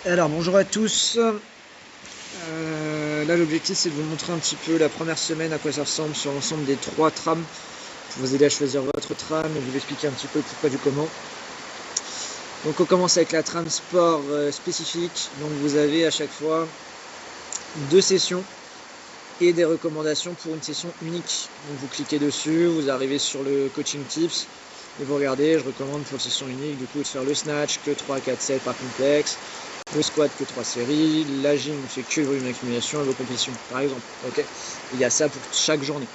Alors bonjour à tous, là l'objectif c'est de vous montrer un petit peu la première semaine à quoi ça ressemble sur l'ensemble des 3 trams pour vous aider à choisir votre tram et vous expliquer un petit peu le pourquoi du comment. Donc on commence avec la tram sport spécifique, donc vous avez à chaque fois 2 sessions et des recommandations pour une session unique. Donc vous cliquez dessus, vous arrivez sur le coaching tips et vous regardez, je recommande pour la session unique du coup de faire le snatch que 3, 4, 7 par complexe, le squat que 3 séries, la gym ne fait que le volume d'accumulation et vos compétitions par exemple. Okay, il y a ça pour chaque journée.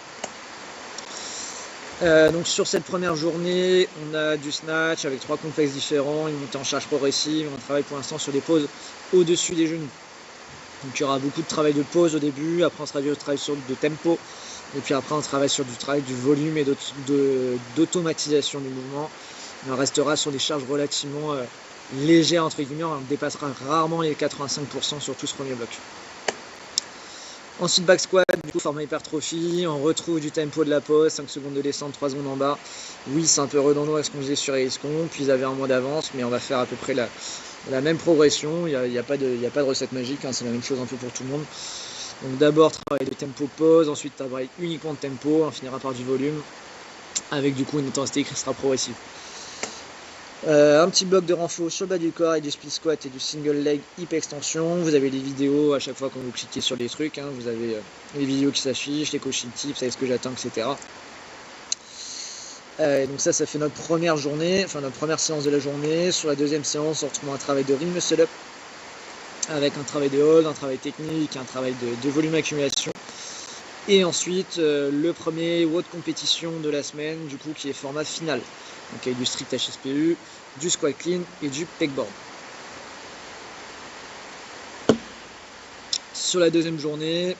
Donc sur cette première journée, on a du snatch avec 3 complexes différents, une montée en charge progressive, on travaille pour l'instant sur des pauses au-dessus des genoux. Donc il y aura beaucoup de travail de pause au début, après on sera du travail sur de tempo, et puis après on travaille sur du travail du volume et d'automatisation du mouvement. Et on restera sur des charges relativement légères entre guillemets, on dépassera rarement les 85% sur tout ce premier bloc. Ensuite back squat, du coup format hypertrophie, on retrouve du tempo de la pause, 5 secondes de descente, 3 secondes en bas. Oui, c'est un peu redondant avec ce qu'on faisait sur Eliscon, puis ils avaient un mois d'avance, mais on va faire à peu près la même progression, il n'y a pas de recette magique, hein, c'est la même chose un peu pour tout le monde. Donc d'abord travail de tempo pause, ensuite travail uniquement de tempo, on finira par du volume, avec du coup une intensité qui sera progressive. Un petit bloc de renfort sur le bas du corps avec du split squat et du single leg hip extension. Vous avez les vidéos à chaque fois quand vous cliquez sur les trucs, hein, vous avez les vidéos qui s'affichent, les coaching tips, avec ce que j'attends, etc. Donc ça fait notre première journée, enfin notre première séance de la journée. Sur la deuxième séance, on retrouve un travail de ring muscle up avec un travail de hold, un travail technique, un travail de volume accumulation. Et ensuite, le premier WOD compétition de la semaine, du coup, qui est format final. Donc avec du strict HSPU, du squat clean et du pegboard. Sur la deuxième journée,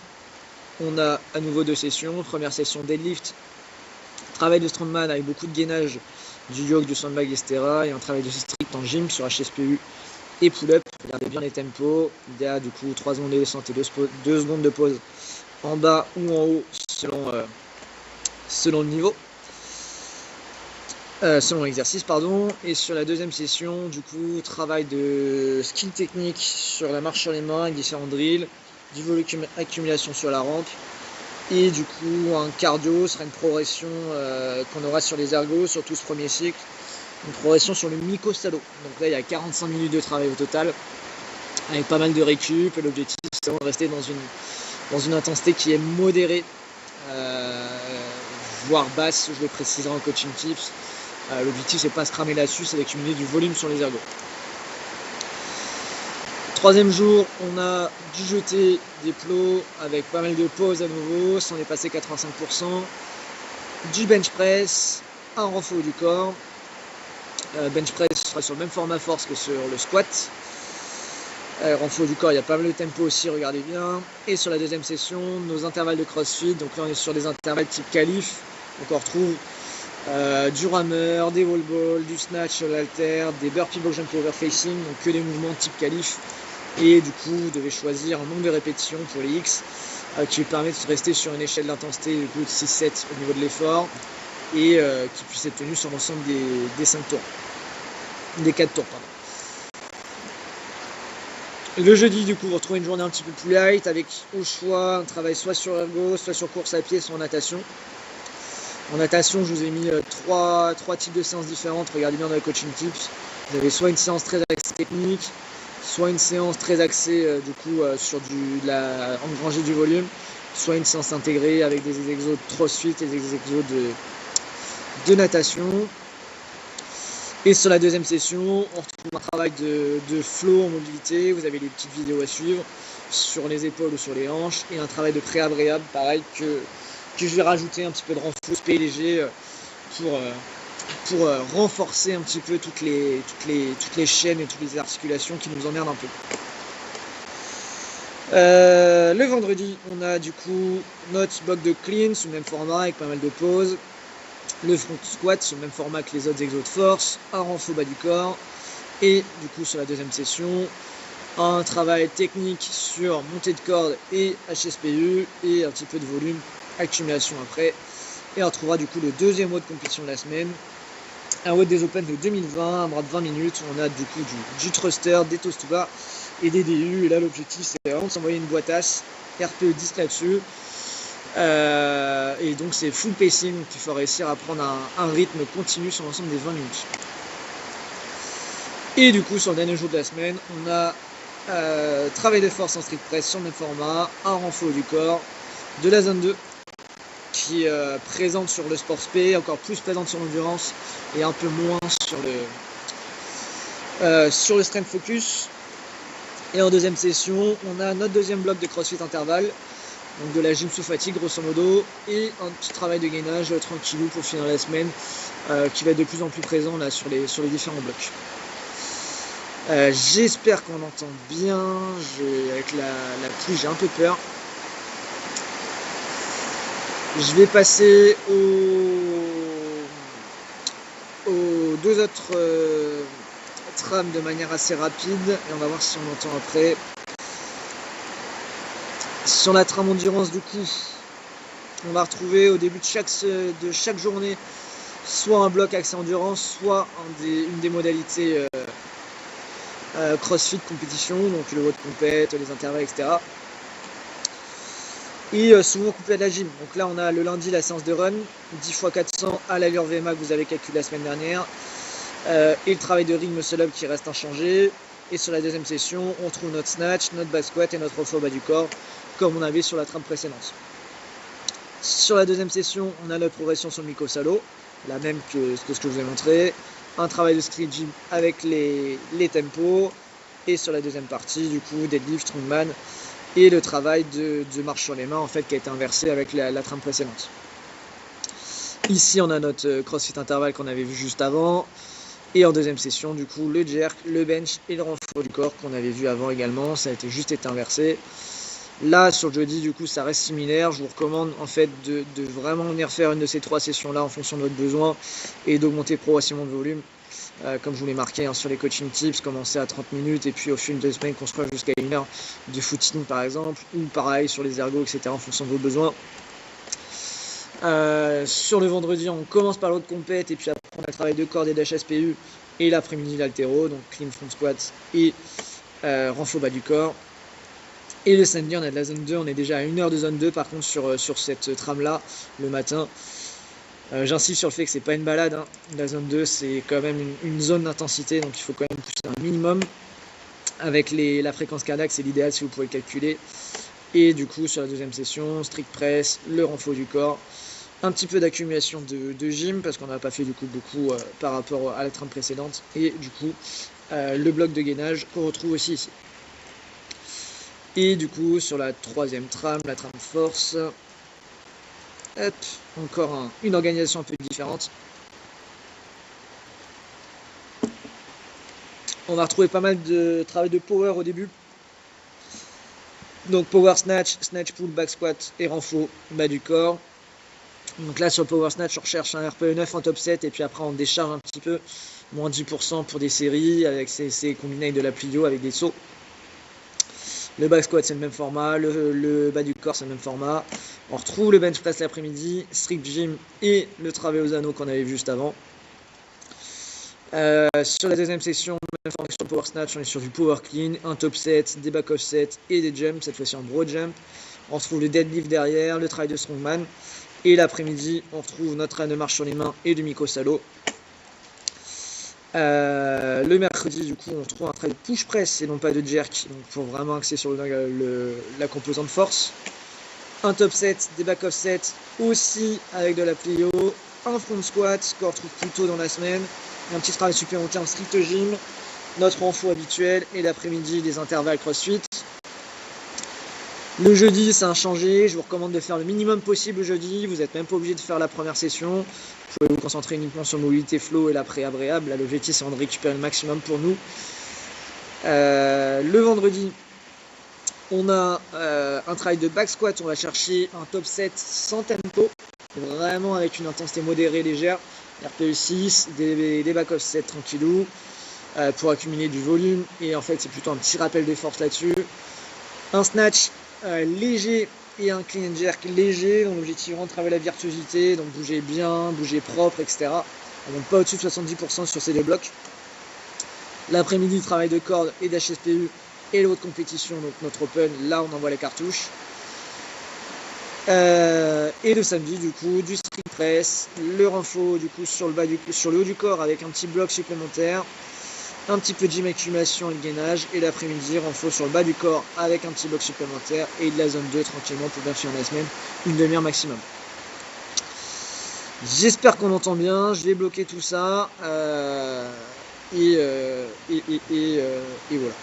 on a à nouveau 2 sessions. Première session deadlift, travail de strongman avec beaucoup de gainage, du yoke, du sandbag, etc. Et un travail de strict en gym sur HSPU et pull-up. Regardez bien les tempos. Il y a du coup 3 secondes de descente et 2 secondes de pause en bas ou en haut selon le niveau. Selon l'exercice, pardon. Et sur la deuxième session, du coup, travail de skill technique sur la marche sur les mains avec différents drills, du volume accumulation sur la rampe, et du coup, un cardio sera une progression qu'on aura sur les ergos, sur tout ce premier cycle, une progression sur le myco-salo. Donc là, il y a 45 minutes de travail au total, avec pas mal de récup, et l'objectif, c'est de rester dans une intensité qui est modérée, voire basse, je le préciserai en coaching tips. L'objectif c'est pas se cramer là-dessus, c'est d'accumuler du volume sur les ergos. Troisième jour, on a du jeté, des plots avec pas mal de pauses à nouveau, si on est passé 85%, du bench press, un renfort du corps. Bench press sera sur le même format force que sur le squat. Renfort du corps, il y a pas mal de tempo aussi, regardez bien. Et sur la deuxième session, nos intervalles de crossfit, donc là on est sur des intervalles type qualif, donc on retrouve du rameur, des wall balls, du snatch sur l'haltère, des burpee box jump over facing, donc que des mouvements type qualif. Et du coup, vous devez choisir un nombre de répétitions pour les X qui vous permet de rester sur une échelle d'intensité du coup, de 6-7 au niveau de l'effort et qui puisse être tenu sur l'ensemble des 5 tours, des 4 tours, pardon. Le jeudi, du coup, vous retrouvez une journée un petit peu plus light avec au choix un travail soit sur ergo, soit sur course à pied, soit en natation. En natation, je vous ai mis 3 types de séances différentes. Regardez bien dans les coaching tips. Vous avez soit une séance très axée technique, soit une séance très axée sur engranger du volume, soit une séance intégrée avec des exos de crossfit et des exos de natation. Et sur la deuxième session, on retrouve un travail de flow en mobilité. Vous avez des petites vidéos à suivre sur les épaules ou sur les hanches et un travail de préab-réab, pareil que je vais rajouter un petit peu de renfort spé léger pour renforcer un petit peu toutes les chaînes et toutes les articulations qui nous emmerdent un peu. Le vendredi, on a du coup notre bloc de clean sous le même format avec pas mal de pauses. Le front squat sur le même format que les autres exos de force, un renfort bas du corps. Et du coup sur la deuxième session, un travail technique sur montée de corde et HSPU et un petit peu de volume, accumulation après. Et on retrouvera du coup le deuxième WOD de compétition de la semaine, un WOD des Open de 2020, un bras de 20 minutes. On a du coup du thruster, des toes to bar et des DU. Et là, l'objectif, c'est vraiment de s'envoyer une boîtasse RPE 10 là-dessus. Et donc, c'est full pacing, donc il faut réussir à prendre un rythme continu sur l'ensemble des 20 minutes. Et du coup, sur le dernier jour de la semaine, on a travail de force en strict press sur le même format, un renfort du corps, de la zone 2 qui est présente sur le sport spé, encore plus présente sur l'endurance et un peu moins sur le strength focus. Et en deuxième session, on a notre deuxième bloc de CrossFit intervalle, donc de la gym sous fatigue grosso modo, et un petit travail de gainage tranquillou pour finir la semaine, qui va être de plus en plus présent là sur les différents blocs. J'espère qu'on entend bien. Avec la pluie, j'ai un peu peur. Je vais passer aux deux autres trames de manière assez rapide et on va voir si on entend après. Sur la trame endurance, du coup, on va retrouver au début de chaque journée soit un bloc accès endurance, soit une des modalités CrossFit compétition, donc le haut de compète, les intervalles, etc. Et souvent couplé à de la gym. Donc là, on a le lundi la séance de run, 10 x 400 à l'allure VMA que vous avez calculé la semaine dernière. Et le travail de ring muscle-up qui reste inchangé. Et sur la deuxième session, on trouve notre snatch, notre back squat et notre renfort bas du corps, comme on avait sur la trame précédente. Sur la deuxième session, on a notre progression sur le Mikko-Salo, la même que ce que je vous ai montré. Un travail de street gym avec les tempos. Et sur la deuxième partie, du coup, deadlift, strongman. Et le travail de marche sur les mains, en fait, qui a été inversé avec la trame précédente. Ici, on a notre CrossFit intervalle qu'on avait vu juste avant. Et en deuxième session, du coup, le jerk, le bench et le renfort du corps qu'on avait vu avant également. Ça a juste été inversé. Là, sur le jeudi, du coup, ça reste similaire. Je vous recommande, en fait, de vraiment venir faire une de ces trois sessions-là en fonction de votre besoin et d'augmenter progressivement le volume. Comme je vous l'ai marqué sur les coaching tips, commencer à 30 minutes et puis au fil de semaine construire jusqu'à 1 heure de footing par exemple, ou pareil sur les ergos, etc. en fonction de vos besoins. Sur le vendredi, on commence par l'autre compète et puis après on a le travail de corps et d'HSPU et l'après-midi l'altéro, donc clean front squat et renfort bas du corps. Et le samedi, on a de la zone 2, on est déjà à 1 heure de zone 2 par contre sur cette trame-là le matin. J'insiste sur le fait que c'est pas une balade, hein. La zone 2 c'est quand même une zone d'intensité, donc il faut quand même pousser un minimum. Avec la fréquence cardiaque, c'est l'idéal si vous pouvez le calculer. Et du coup sur la deuxième session, strict press, le renfort du corps, un petit peu d'accumulation de gym parce qu'on n'a pas fait du coup beaucoup par rapport à la trame précédente. Et du coup le bloc de gainage qu'on retrouve aussi ici. Et du coup sur la troisième trame, la trame force, hop, encore une organisation un peu différente. On va retrouver pas mal de travail de power au début. Donc power snatch, snatch pull, back squat et renfort bas du corps. Donc là sur le power snatch, on recherche un RPE 9 en top 7 et puis après on décharge un petit peu, moins 10% pour des séries avec ces combinés de la plio avec des sauts. Le back squat c'est le même format, le bas du corps c'est le même format. On retrouve le bench press l'après-midi, strict gym et le travail aux anneaux qu'on avait vu juste avant. Sur la deuxième session, même format que sur le power snatch, on est sur du power clean, un top set, des back off set et des jumps, cette fois-ci en broad jump. On retrouve le deadlift derrière, le travail de strongman. Et l'après-midi, on retrouve notre train de marche sur les mains et du Mikko-Salo. Le mercredi, du coup, on trouve un travail de push press et non pas de jerk, donc pour vraiment axer sur la composante force. Un top set, des back off set aussi avec de la plio, un front squat qu'on retrouve plus tôt dans la semaine, un petit travail supplémentaire en strict gym, notre renfort habituel et l'après-midi des intervalles CrossFit. Le jeudi, c'est inchangé. Je vous recommande de faire le minimum possible le jeudi. Vous n'êtes même pas obligé de faire la première session. Vous pouvez vous concentrer uniquement sur mobilité flow et l'après-abréable. Là, l'objectif, c'est de récupérer le maximum pour nous. Le vendredi, on a un travail de back squat. On va chercher un top 7 sans tempo. Vraiment avec une intensité modérée, légère. RPE 6, des back off 7 tranquillou. Pour accumuler du volume. Et en fait, c'est plutôt un petit rappel de force là-dessus. Un snatch léger et un clean and jerk léger, donc l'objectif vraiment de travailler la virtuosité, donc bouger bien, bouger propre, etc. Donc pas au-dessus de 70% sur ces deux blocs. L'après-midi, travail de corde et d'HSPU et l'autre compétition, donc notre Open, là on envoie les cartouches. Et le samedi du coup du strict press, le renfort du coup sur le haut du corps avec un petit bloc supplémentaire, un petit peu de gym accumulation et de gainage, et l'après-midi renfort sur le bas du corps avec un petit bloc supplémentaire et de la zone 2 tranquillement pour bien finir la semaine, une demi-heure maximum. J'espère qu'on entend bien, je vais bloquer tout ça et voilà.